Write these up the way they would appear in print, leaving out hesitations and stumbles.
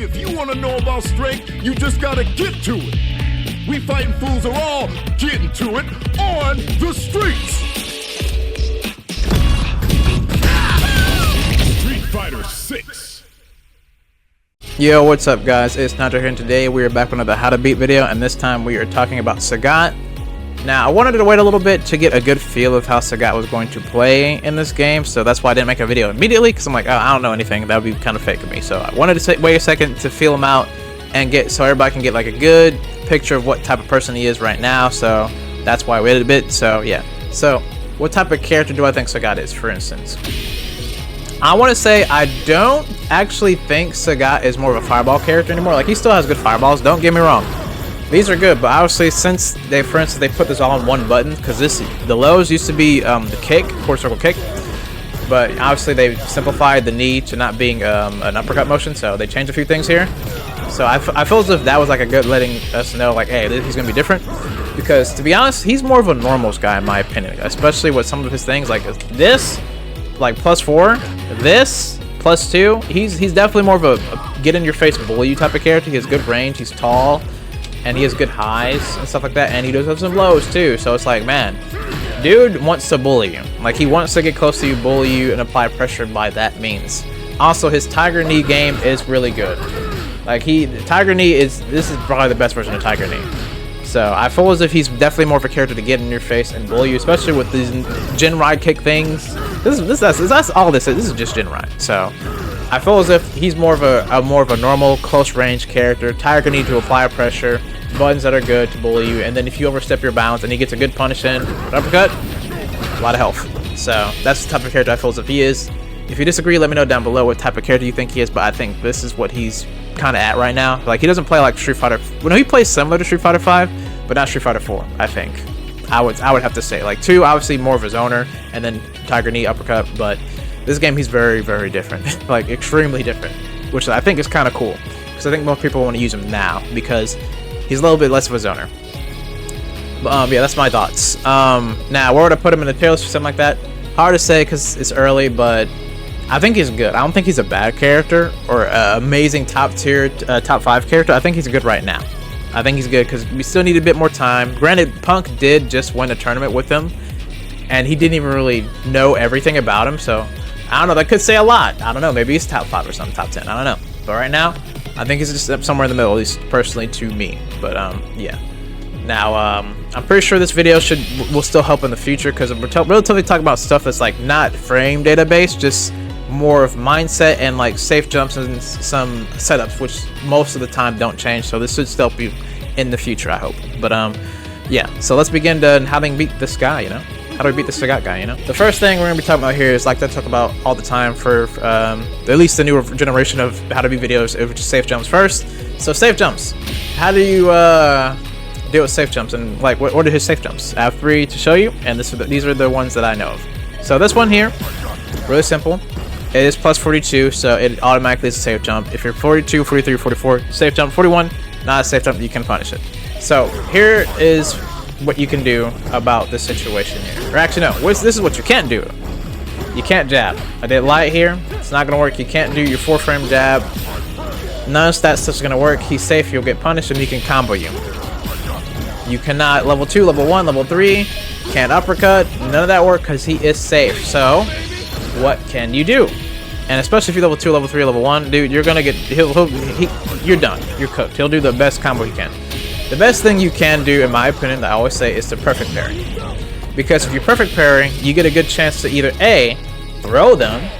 If you want to know about strength, you just gotta get to it. We fighting fools are all getting to it on the streets. Street Fighter 6. Yo, what's up guys, it's Nacho here, and today we are back with another how to beat video, and this time we are talking about Sagat. Now, I wanted to wait a little bit to get a good feel of how Sagat was going to play in this game, so that's why I didn't make a video immediately, because I'm like, oh, I don't know anything, that would be kind of fake of me. So I wanted to wait a second to feel him out and so everybody can get like a good picture of what type of person he is right now, so that's why I waited a bit. So yeah, so what type of character do I think Sagat is, for instance? I want to say I don't actually think Sagat is more of a fireball character anymore. Like, he still has good fireballs, don't get me wrong. These are good, but obviously since for instance, they put this all on one button, because the lows used to be the kick, quarter circle kick, but obviously they simplified the knee to not being an uppercut motion, so they changed a few things here. So I feel as if that was like a good letting us know, like, hey, he's gonna be different, because to be honest, he's more of a normals guy in my opinion, especially with some of his things like this, like +4, this +2. He's definitely more of a get in your face bully you type of character. He has good range, he's tall, and he has good highs and stuff like that, and he does have some lows too. So it's like, man, dude wants to bully you. Like, he wants to get close to you, bully you, and apply pressure by that means. Also, his Tiger Knee game is really good. Like, Tiger Knee this is probably the best version of Tiger Knee. So I feel as if he's definitely more of a character to get in your face and bully you, especially with these Gen Ride kick things. That's all this is. This is just Gen Ride. So I feel as if he's more of a normal close range character. Tiger Knee to apply pressure, buttons that are good to bully you, and then if you overstep your bounds and he gets a good punish in, uppercut, a lot of health. So that's the type of character I feel as if he is. If you disagree, let me know down below what type of character you think he is, but I think this is what he's kind of at right now. Like, he doesn't play like Street Fighter. Well, he plays similar to Street Fighter 5, but not Street Fighter 4. I think I would have to say, like, 2 obviously more of a zoner, and then Tiger Knee uppercut. But this game he's very, very different, like extremely different, which I think is kind of cool, because I think most people want to use him now because he's a little bit less of a zoner. But yeah, that's my thoughts. Now, where would I put him in the tier list or something like that? Hard to say because it's early, but I think he's good. I don't think he's a bad character or an amazing top tier, top 5 character. I think he's good right now. I think he's good because we still need a bit more time. Granted, Punk did just win a tournament with him, and he didn't even really know everything about him, so I don't know. That could say a lot. I don't know. Maybe he's top 5 or something, top 10. I don't know. But right now, I think he's just somewhere in the middle, at least personally to me. But yeah. Now, I'm pretty sure this video will still help in the future, because we're relatively talking about stuff that's like not frame database, just more of mindset and like safe jumps and some setups, which most of the time don't change. So this should still help you in the future, I hope. But yeah. So let's begin to how to beat this guy. You know, how do we beat the Sagat guy? You know, the first thing we're gonna be talking about here is like I talk about all the time for at least the newer generation of how to beat videos, which is safe jumps first. So safe jumps. How do you deal with safe jumps, and like what order his safe jumps? I have 3 to show you, and these are the ones that I know of. So this one here, really simple. It is +42, so it automatically is a safe jump. If you're 42, 43, 44, safe jump. 41, not a safe jump, you can punish it. So here is what you can do about this situation here. Or actually, no, this is what you can't do. You can't jab. I did light here. It's not going to work. You can't do your 4-frame jab. None of that stuff's going to work. He's safe. You'll get punished, and he can combo you. You cannot level 2, level 1, level 3. Can't uppercut. None of that work because he is safe. So what can you do? And especially if you're level 2, level 3, level 1, dude, you're gonna get you're done. You're cooked. He'll do the best combo he can. The best thing you can do, in my opinion, that I always say, is to perfect parry. Because if you perfect parry, you get a good chance to either A, throw them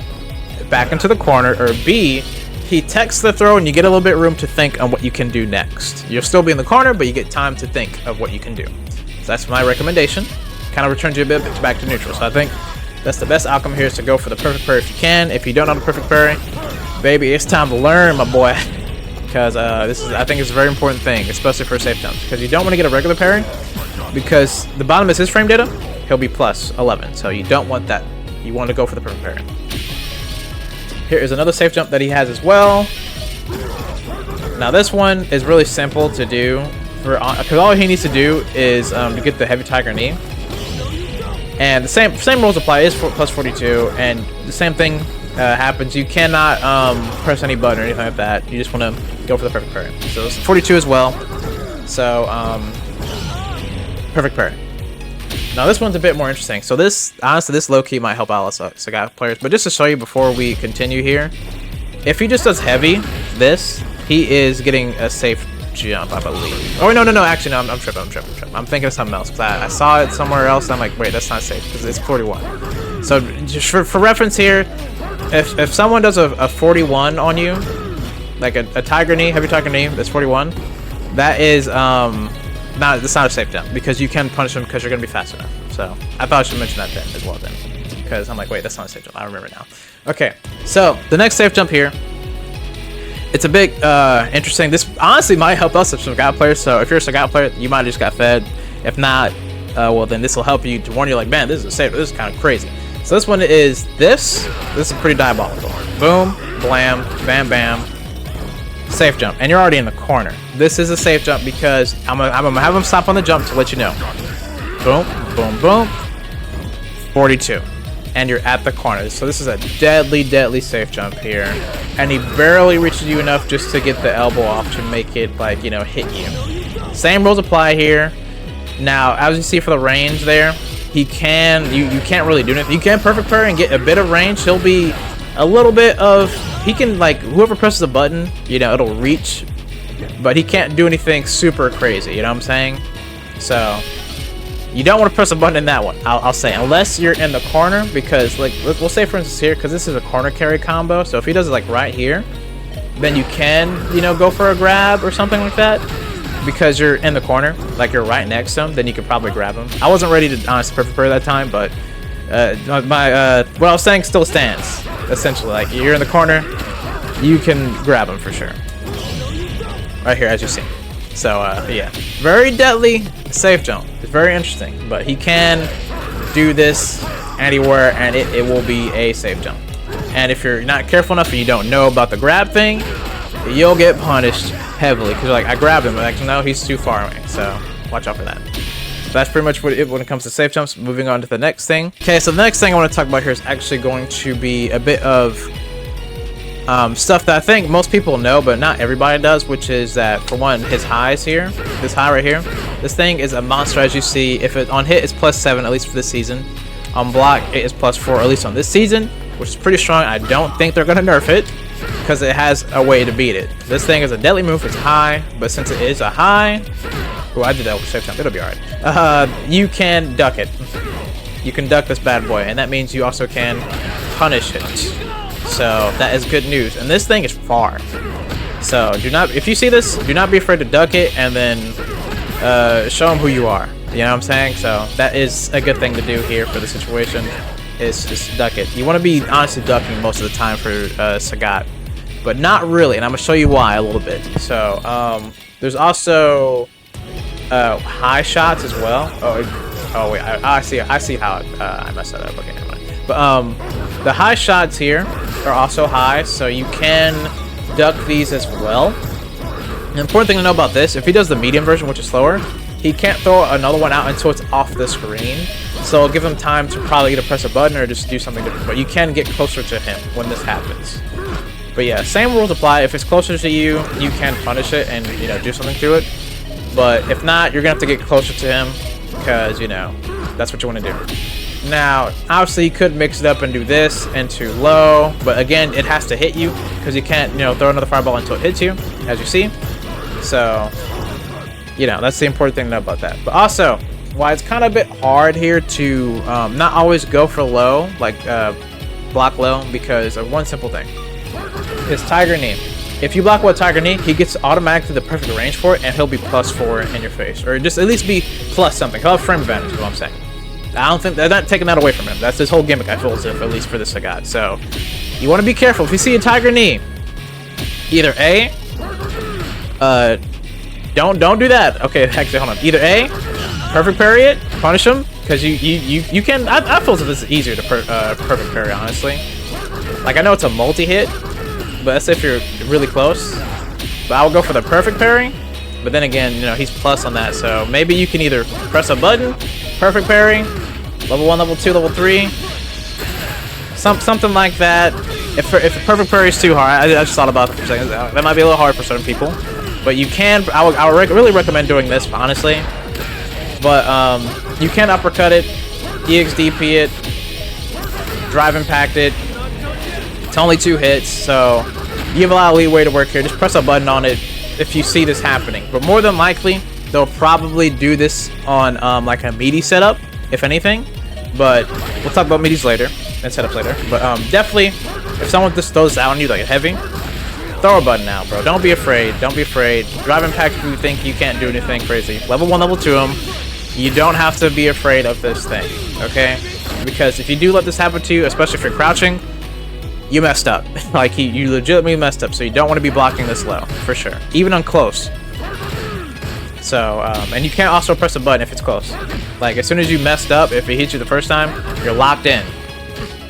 back into the corner, or B, he techs the throw and you get a little bit of room to think on what you can do next. You'll still be in the corner, but you get time to think of what you can do. So that's my recommendation. Kind of returns you a bit back to neutral. So I think that's the best outcome here, is to go for the perfect parry if you can. If you don't know the perfect parry, baby, it's time to learn, my boy. Because I think it's a very important thing, especially for safe jumps. Because you don't want to get a regular parry, because the bottom is his frame data. He'll be +11, so you don't want that. You want to go for the perfect parry. Here is another safe jump that he has as well. Now this one is really simple to do, because all he needs to do is to get the heavy Tiger Knee. And the same rules apply. It is +42, and the same thing happens, you cannot press any button or anything like that. You just want to go for the perfect parry. So it's 42 as well. So perfect parry. Now this one's a bit more interesting. So this, honestly, this low key might help out Sagat players. But just to show you before we continue here, if he just does heavy, he is getting a safe jump, I believe. Oh no, actually no, I'm tripping. I'm thinking of something else because I saw it somewhere else. And I'm like, wait, that's not safe because it's 41. So just for reference here, if someone does a 41 on you, like a tiger knee, heavy tiger knee, that's 41. That is that's not a safe jump because you can punish them because you're gonna be fast enough. So I thought I should mention that then as well then, because I'm like, wait, that's not a safe jump. I remember now. Okay, so the next safe jump here. It's a bit interesting. This honestly might help us as Sagat players. So if you're a Sagat player, you might have just got fed. If not, well then this will help you to warn you like, man, this is a safe. This is kind of crazy. So this one is this. This is pretty diabolical. Boom, blam, bam, bam. Safe jump, and you're already in the corner. This is a safe jump because I'm gonna have him stop on the jump to let you know. Boom, boom, boom. 42. And you're at the corner. So this is a deadly safe jump here. And he barely reaches you enough just to get the elbow off to make it, like, you know, hit you. Same rules apply here. Now, as you see for the range there, he can, you can't really do anything. You can perfect parry and get a bit of range. He'll be a little bit of, he can, like, whoever presses a button, you know, it'll reach. But he can't do anything super crazy, you know what I'm saying? So you don't want to press a button in that one, I'll say, unless you're in the corner, because, like, we'll say for instance here, because this is a corner carry combo, so if he does it like right here, then you can, you know, go for a grab or something like that, because you're in the corner, like you're right next to him, then you could probably grab him. I wasn't ready to honestly perfect parry that time, but what I was saying still stands, essentially. Like, you're in the corner, you can grab him for sure. Right here, as you see. So, yeah. Very deadly safe jump. It's very interesting. But he can do this anywhere, and it will be a safe jump. And if you're not careful enough and you don't know about the grab thing, you'll get punished heavily. Because you're like, I grabbed him, but actually, no, he's too far away. So, watch out for that. So that's pretty much what when it comes to safe jumps. Moving on to the next thing. Okay, so the next thing I want to talk about here is actually going to be a bit of stuff that I think most people know, but not everybody does, which is that, for one, his highs here, this high right here, this thing is a monster. As you see, if it on hit it's +7, at least for this season. On block it is +4, at least on this season, which is pretty strong. I don't think they're gonna nerf it because it has a way to beat it. This thing is a deadly move. It's high, but since it is a high, oh, I did that with safe jump, it'll be alright. You can duck it. You can duck this bad boy, and that means you also can punish it. So that is good news, and this thing is far. So do not, if you see this, do not be afraid to duck it, and then show them who you are. You know what I'm saying? So that is a good thing to do here for the situation. Is just duck it. You want to be honestly ducking most of the time for Sagat, but not really, and I'm gonna show you why a little bit. So there's also high shots as well. Oh wait, I see how I messed that up. Okay, never mind. But the high shots here are also high, so you can duck these as well. The important thing to know about this, if he does the medium version, which is slower, he can't throw another one out until it's off the screen. So it'll give him time to probably either press a button or just do something different. But you can get closer to him when this happens. But yeah, same rules apply. If it's closer to you, you can punish it and, you know, do something to it. But if not, you're gonna have to get closer to him because, you know, that's what you want to do. Now, obviously, you could mix it up and do this into low, but again, it has to hit you because you can't, you know, throw another fireball until it hits you, as you see. So, you know, that's the important thing to know about that. But also, why it's kind of a bit hard here to not always go for low, like block low, because of one simple thing. His Tiger Knee. If you block with a Tiger Knee, he gets automatically the perfect range for it, and he'll be +4 in your face. Or just at least be plus something. He'll have frame advantage is what I'm saying. I don't think they're not taking that away from him. That's his whole gimmick, I feel as if, at least for this Sagat. So you want to be careful. If you see a Tiger Knee, either A, don't do that. Okay, actually, hold on. Either A, perfect parry it, punish him, because you can. I feel as if this is easier to perfect parry, honestly. Like, I know it's a multi-hit, but that's if you're really close. But I would go for the perfect parry. But then again, you know, he's plus on that, so maybe you can either press a button, perfect parry, level 1, level 2, level 3, something like that. if perfect parry is too hard, I just thought about it for a second. That might be a little hard for certain people, but you can. I would really recommend doing this, honestly. But you can uppercut it, EXDP it, drive impact it. It's only 2 hits, so you have a lot of leeway to work here. Just press a button on it if you see this happening. But more than likely, they'll probably do this on like a meaty setup, if anything. But we'll talk about meaties later and setups later. But definitely, if someone just throws out on you like a heavy, throw a button out, bro. Don't be afraid. Don't be afraid. Drive impact if you think you can't do anything crazy. Level 1, level 2 them. You don't have to be afraid of this thing, okay? Because if you do let this happen to you, especially if you're crouching, you messed up. Like, you legitimately messed up, so you don't want to be blocking this low, for sure. Even on close. So, and you can't also press a button if it's close. Like, as soon as you messed up, if it hits you the first time, you're locked in.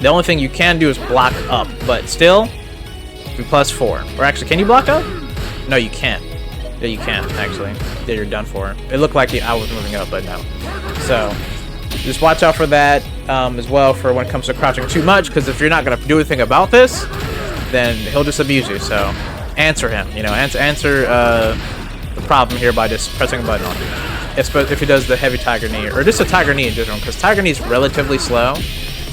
The only thing you can do is block up, but still, be +4. Or actually, can you block up? No, you can't. Yeah, you can't, actually. Yeah, you're done for. It looked like I was moving up, but no. So, just watch out for that as well for when it comes to crouching too much, because if you're not going to do anything about this, then he'll just abuse you. So, answer him. You know, answer the problem here by just pressing a button on it. If he does the heavy tiger knee, or just a tiger knee in general, because tiger knee is relatively slow.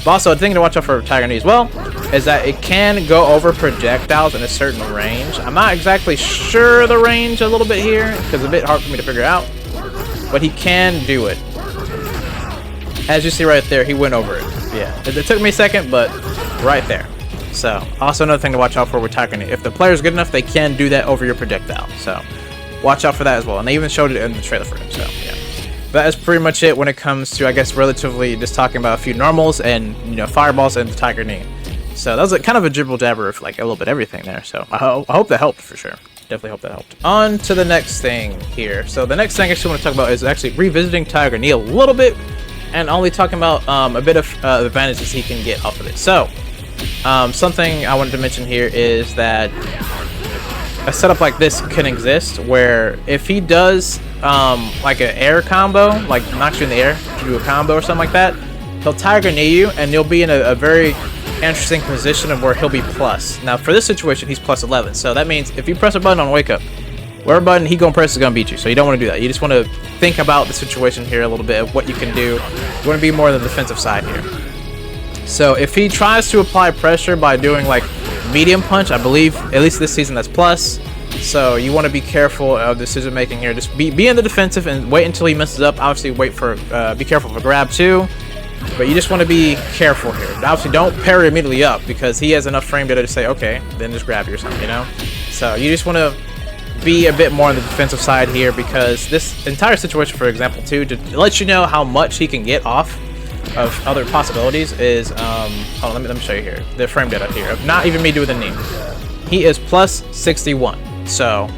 But also, the thing to watch out for tiger knee as well is that it can go over projectiles in a certain range. I'm not exactly sure the range a little bit here, because it's a bit hard for me to figure out. But he can do it. As you see right there, he went over it. Yeah, it took me a second, but right there. So, also another thing to watch out for with tiger knee. If the player's good enough, they can do that over your projectile. So, watch out for that as well. And they even showed it in the trailer for him, so yeah. That is pretty much it when it comes to, I guess, relatively just talking about a few normals and, you know, fireballs and the tiger knee. So that was kind of a dribble jabber of like a little bit everything there. So I hope that helped for sure. Definitely hope that helped. On to the next thing here. So the next thing I actually want to talk about is actually revisiting tiger knee a little bit and only talking about a bit of advantages he can get off of it. So something I wanted to mention here is that a setup like this can exist where if he does like an air combo, like knocks you in the air to do a combo or something like that, he'll tiger knee you and you'll be in a very interesting position of where he'll be plus. Now for this situation, he's +11, so that means if you press a button on wake up, whatever button he gonna press is gonna beat you. So you don't want to do that. You just want to think about the situation here a little bit of what you can do. You want to be more on the defensive side here. So if he tries to apply pressure by doing like medium punch, I believe at least this season that's plus. So you want to be careful of decision making here. Just be in the defensive and wait until he messes up. Obviously wait for be careful for grab too. But you just want to be careful here. Obviously don't parry immediately up because he has enough frame data to say okay, then just grab you or something, you know. So you just want to be a bit more on the defensive side here because this entire situation, for example, too, to let you know how much he can get off of other possibilities is hold on, let me show you here the frame data here of not even me doing the knee. He is +61, so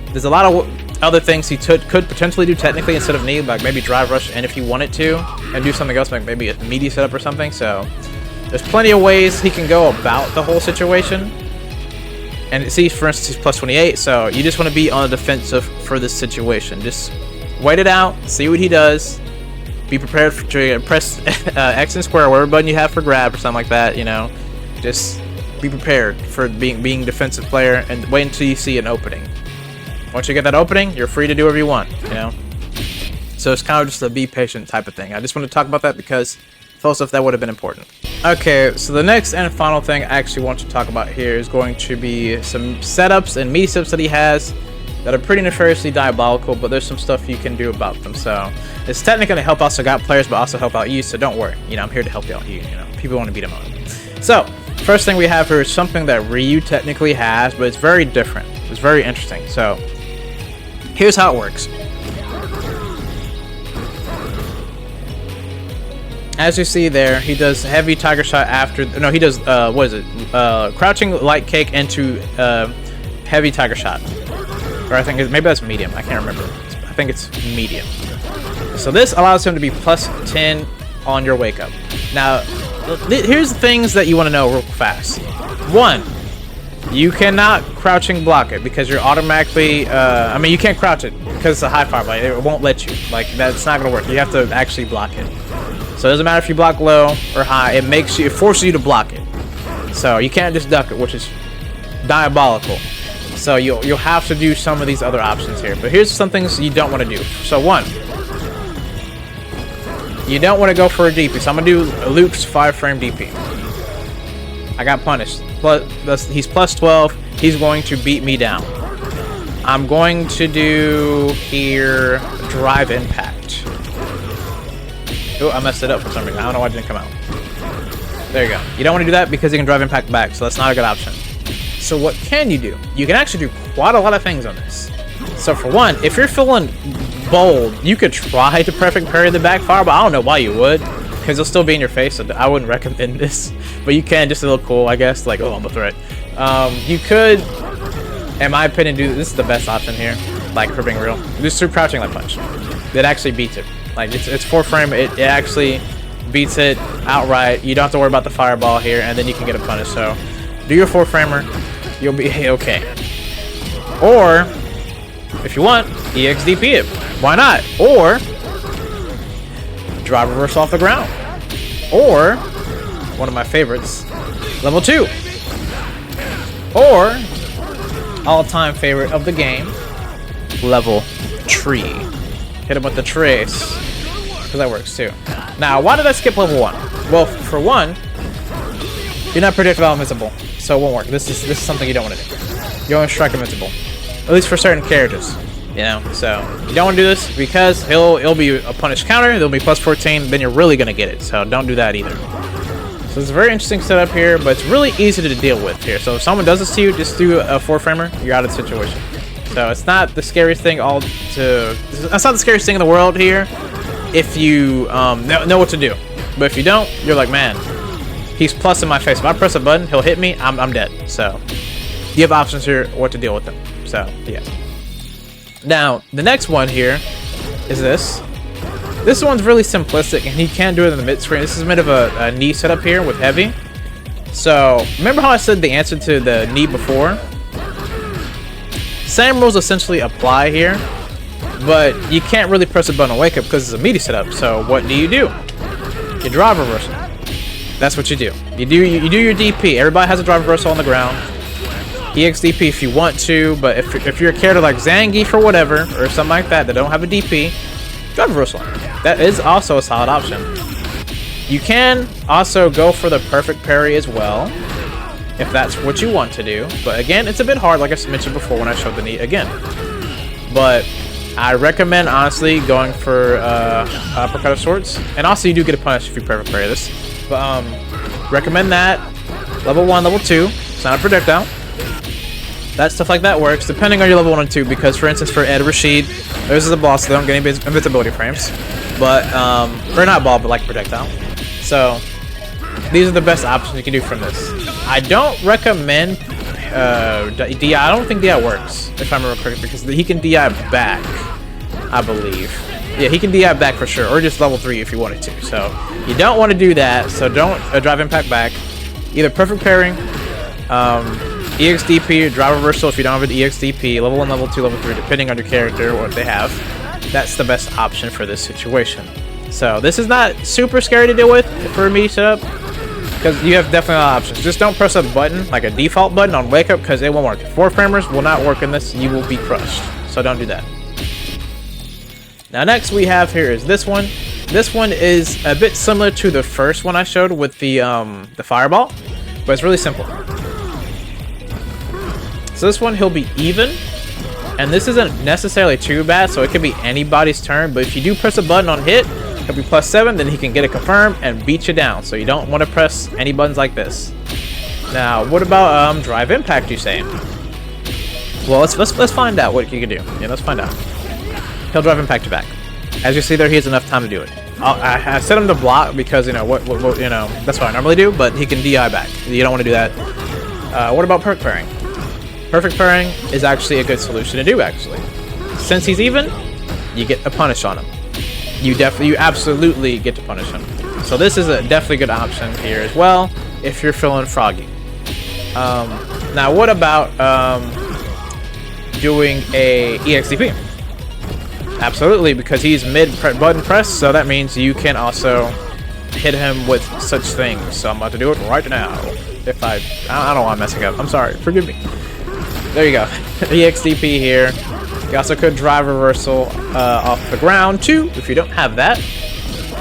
there's a lot of other things he could potentially do technically instead of knee, like maybe drive rush, and if he wanted to and do something else like maybe a meaty setup or something. So there's plenty of ways he can go about the whole situation. And see, for instance, he's +28, so you just want to be on the defensive for this situation. Just wait it out, see what he does. Be prepared to press X and square, whatever button you have for grab or something like that, you know. Just be prepared for being defensive player and wait until you see an opening. Once you get that opening, you're free to do whatever you want, you know. So it's kind of just a be patient type of thing. I just want to talk about that because first off, that would have been important. Okay, so the next and final thing I actually want to talk about here is going to be some setups and meaty setups that he has that are pretty nefariously diabolical, but there's some stuff you can do about them. So it's technically going to help out Sagat players, but also help out you, so don't worry. You know, I'm here to help you out. You know, people want to beat him up. So first thing we have here is something that Ryu technically has, but it's very different. It's very interesting. So here's how it works. As you see there, he does heavy tiger shot after. No, he does. What is it? Crouching light cake into heavy tiger shot. Or I think maybe that's medium. I can't remember. I think it's medium. So this allows him to be +10 on your wake up. Now, here's the things that you want to know real fast. One, you cannot crouching block it because you're automatically. I mean, you can't crouch it because it's a high fireball. It won't let you. Like that's not gonna work. You have to actually block it. So it doesn't matter if you block low or high. It forces you to block it. So you can't just duck it, which is diabolical. So you'll have to do some of these other options here. But here's some things you don't want to do. So one, you don't want to go for a DP. So I'm gonna do Luke's 5-frame DP. I got punished. He's plus 12. He's going to beat me down. I'm going to do here drive impact. Oh, I messed it up for some reason. I don't know why it didn't come out. There you go. You don't want to do that because you can drive impact back, so that's not a good option. So what can you do? You can actually do quite a lot of things on this. So for one, if you're feeling bold, you could try to perfect parry the backfire, but I don't know why you would, because it'll still be in your face, so I wouldn't recommend this. But you can, just to look cool, I guess. Like, oh, I'm a threat. You could, in my opinion, do this is the best option here. Like, for being real, just through crouching like punch. It actually beats it. Like, it's 4-frame. It actually beats it outright. You don't have to worry about the fireball here, and then you can get a punish. So do your 4-framer, you'll be okay. Or if you want, EXDP it. Why not? Or drive reverse off the ground. Or one of my favorites, level 2. Or all-time favorite of the game, level 3. Hit him with the trace, because that works too. Now, why did I skip level 1? Well, for one, you're not predictable invincible, so it won't work. This is something you don't want to do. You don't want to strike invincible, at least for certain characters. You know, so you don't want to do this because it'll be a punish counter. There'll be plus 14. Then you're really gonna get it. So don't do that either. So it's a very interesting setup here, but it's really easy to deal with here. So if someone does this to you, just do a 4-framer. You're out of the situation. So it's not the scariest thing that's not the scariest thing in the world here if you know what to do. But if you don't, you're like, man, he's plus in my face. If I press a button, he'll hit me. I'm dead. So you have options here what to deal with him. So yeah. Now, the next one here is this. This one's really simplistic, and he can do it in the mid-screen. This is a bit of a knee setup here with heavy. So, remember how I said the answer to the knee before? Same rules essentially apply here, but you can't really press a button on wake up because it's a meaty setup. So, what do? You drive reversal. That's what you do. You do your DP. Everybody has a drive reversal on the ground. EXDP if you want to, but if you're a character like Zangief or whatever, or something like that don't have a DP, drive reversal. That is also a solid option. You can also go for the perfect parry as well, if that's what you want to do. But again, it's a bit hard, like I mentioned before when I showed the knee again. But I recommend, honestly, going for uppercut of sorts. And also, you do get a punish if you perfect parry this. But recommend that. Level 1, level 2. It's not a projectile. That stuff like that works, depending on your level 1 and 2, because for instance for Ed Rashid, this is a boss, so they don't get any invincibility frames. But, or not ball, but like projectile. So, these are the best options you can do from this. I don't recommend DI. I don't think DI works, if I remember correctly, because he can DI back, I believe. Yeah, he can DI back for sure, or just level 3 if you wanted to. So, you don't want to do that, so don't drive impact back. Either perfect pairing, EXDP or drive reversal if you don't have an EXDP, level 1, level 2, level 3, depending on your character or what they have. That's the best option for this situation. So this is not super scary to deal with for a meaty setup, because you have definitely a lot of options. Just don't press a button, like a default button on wake up, because it won't work. 4-framers will not work in this. You will be crushed. So don't do that. Now next we have here is this one. This one is a bit similar to the first one I showed with the fireball, but it's really simple. So this one, he'll be even, and this isn't necessarily too bad, so it could be anybody's turn, but if you do press a button on hit, he'll be plus 7, then he can get it confirmed and beat you down, so you don't want to press any buttons like this. Now, what about drive impact, you say? Well, let's find out what you can do. Yeah, let's find out. He'll drive impact you back. As you see there, he has enough time to do it. I set him to block because, you know, what you know, that's what I normally do, but he can DI back. You don't want to do that. What about perk pairing? Perfect pairing is actually a good solution to do, actually. Since he's even, you get a punish on him. You absolutely get to punish him. So this is a definitely good option here as well, if you're feeling froggy. Now what about doing a EXDP? Absolutely, because he's mid button press, so that means you can also hit him with such things. So I'm about to do it right now. If I don't know why I'm messing up. I'm sorry. Forgive me. There you go. EXDP here. You also could drive reversal off the ground too, if you don't have that.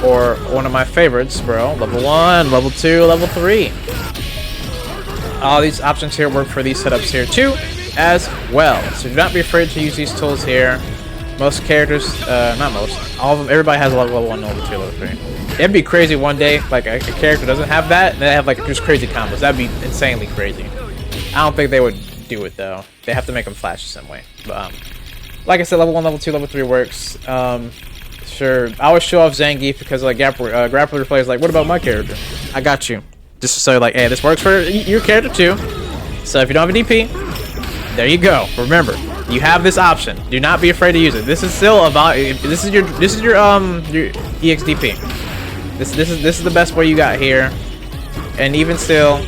Or one of my favorites, bro. Level 1, level 2, level 3. All these options here work for these setups here too, as well. So do not be afraid to use these tools here. Most characters, not most, all of them, everybody has level 1, level 2, level 3. It'd be crazy one day, like a character doesn't have that, and they have like just crazy combos. That'd be insanely crazy. I don't think they would do it though. They have to make them flash the same way. But like I said, level 1, level 2, level 3 works. Sure, I always show off Zangief because like grappler players like, what about my character? I got you. Just to say like, hey, this works for your character too. So if you don't have a DP, there you go. Remember, you have this option. Do not be afraid to use it. This is still about. This is your EXDP. This is the best way you got here. And even still,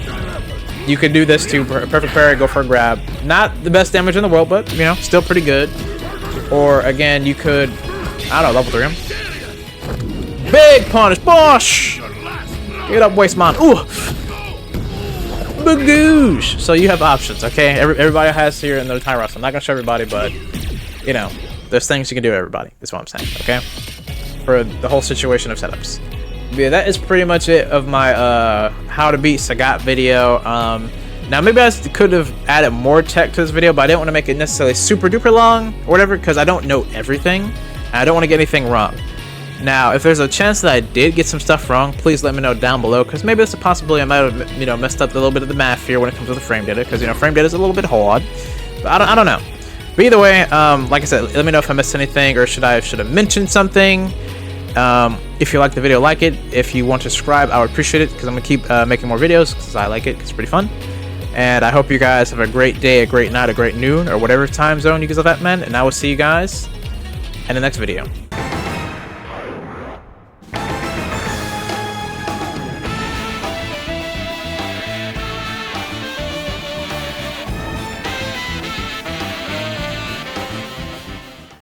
you could do this too. Perfect parry, go for a grab. Not the best damage in the world, but you know, still pretty good. Or again, you could, I don't know, level 3 him. Big punish, bosh! Get up, waste man. Ooh! Bagoosh! So you have options, okay? Everybody has here in their time roster. I'm not gonna show everybody, but you know, there's things you can do to everybody. That's what I'm saying, okay? For the whole situation of setups. But yeah, that is pretty much it of my how to beat Sagat video. Now maybe I could have added more tech to this video, but I didn't want to make it necessarily super duper long or whatever, because I don't know everything. And I don't want to get anything wrong. Now, if there's a chance that I did get some stuff wrong, please let me know down below, because maybe it's a possibility I might have, you know, messed up a little bit of the math here when it comes to the frame data, because, you know, frame data is a little bit hard. But I don't know. But either way, like I said, let me know if I missed anything, or should have mentioned something. If you like the video, like it. If you want to subscribe, I would appreciate it, because I'm going to keep making more videos, because I like it. It's pretty fun. And I hope you guys have a great day, a great night, a great noon, or whatever time zone you guys live at, man. And I will see you guys in the next video.